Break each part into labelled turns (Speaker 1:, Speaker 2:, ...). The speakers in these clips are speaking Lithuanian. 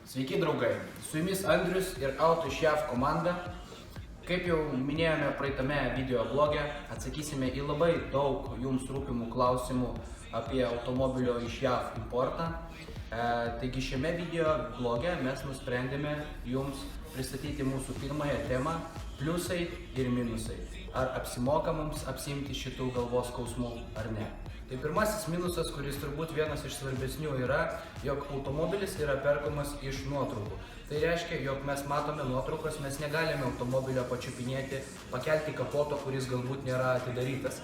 Speaker 1: Sveiki draugai, su jumis Andrius ir Auto iš JAV komanda. Kaip jau minėjome praeitame video bloge, atsakysime į labai daug jums rūpimų klausimų apie automobilio iš JAV importą. Taigi šiame video bloge mes nusprendėme jums pristatyti mūsų pirmąją temą – pliusai ir minusai. Ar apsimoka mums apsiimti šitų galvos skausmų ar ne. Tai pirmasis minusas, kuris turbūt vienas iš svarbesnių yra, jog automobilis yra perkamas iš nuotraukų. Tai reiškia, jog mes matome nuotraukas, mes negalime automobilio pačiupinėti, pakelti kapoto, kuris galbūt nėra atidarytas.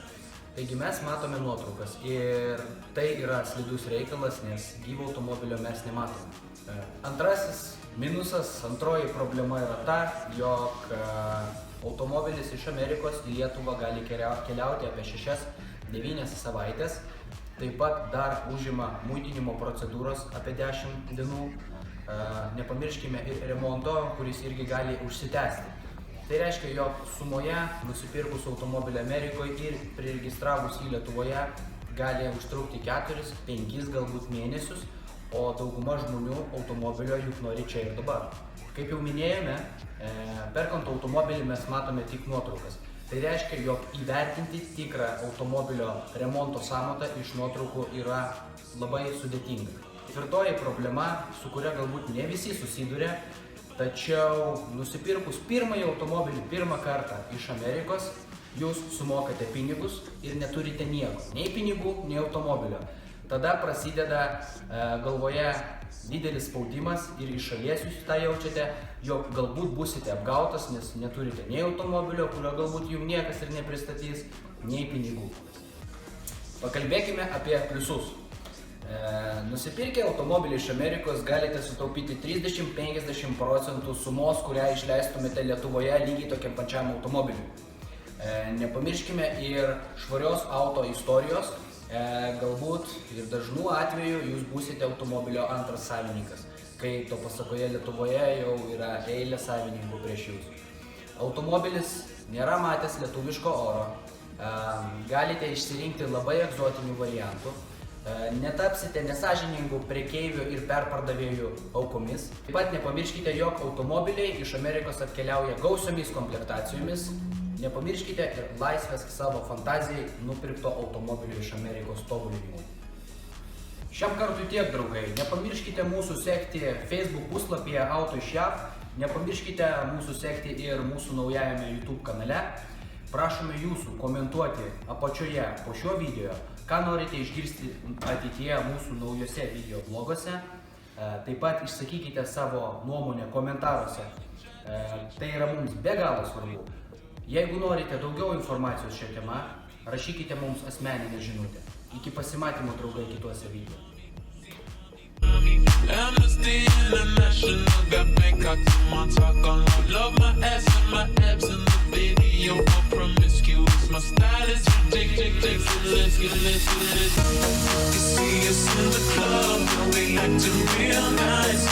Speaker 1: Taigi mes matome nuotraukas ir tai yra slidus reikalas, nes gyvo automobilio mes nematome. Antrasis minusas, antroji problema yra ta, jog automobilis iš Amerikos į Lietuvą gali keliauti apie 6-9 savaitės. Taip pat dar užima muitinimo procedūros apie 10 dienų. Nepamirškime ir remonto, kuris irgi gali užsitęsti. Tai reiškia, jog sumoje nusipirkus automobilį Amerikoje ir priregistravus jį Lietuvoje gali užtrukti 4-5 galbūt mėnesius, o dauguma žmonių automobilio juk nori čia ir dabar. Kaip jau minėjome, perkant automobilį mes matome tik nuotraukas. Tai reiškia, jog įvertinti tikrą automobilio remonto sąmatą iš nuotraukų yra labai sudėtinga. Ketvirtoji problema, su kuria galbūt ne visi susiduria, tačiau nusipirkus pirmąjį automobilį pirmą kartą iš Amerikos, jūs sumokate pinigus ir neturite nieko, nei pinigų, nei automobilio. Tada prasideda galvoje didelis spaudimas ir iš šalies jūs tą jaučiate, jog galbūt busite apgautas, nes neturite nei automobilio, kurio galbūt jums niekas ir nepristatys, nei pinigų. Pakalbėkime apie pliusus. Nusipirkę automobilį iš Amerikos galite sutaupyti 30-50% sumos, kurią išleistumėte Lietuvoje lygiai tokiam pačiam automobiliui. Nepamirškime ir švarios auto istorijos. Galbūt ir dažnų atveju jūs būsite automobilio antras savininkas, kai to pasakoje Lietuvoje jau yra eilė savininkų prieš jūs. Automobilis nėra matęs lietuviško oro. Galite išsirinkti labai egzotinių variantų. Netapsite nesąžiningų prekeivių ir perpardavėjų aukomis. Taip pat nepamirškite, jog automobiliai iš Amerikos atkeliauja gausiomis komplektacijomis. Nepamirškite ir laisvės savo fantazijai nupirkto automobilio iš Amerikos tobulinimui. Šiam kartui tiek, draugai. Nepamirškite mūsų sekti Facebook puslapyje Auto iš JAV. Nepamirškite mūsų sekti ir mūsų naujajame YouTube kanale. Prašome jūsų komentuoti apačioje po šio video, ką norite išgirsti ateityje mūsų naujose video bloguose. Taip pat išsakykite savo nuomonę komentaruose. Tai yra mums be galo svarbu. Jeigu norite daugiau informacijos šią temą, rašykite mums asmeninę žinutę. Iki pasimatymo, draugai, kituose video.
Speaker 2: Amnesty International got Bangkok to my talk on love my ass and my abs in the video for promiscuous. My style is ridiculous. Let's get this. You see us in the club, we acting real nice.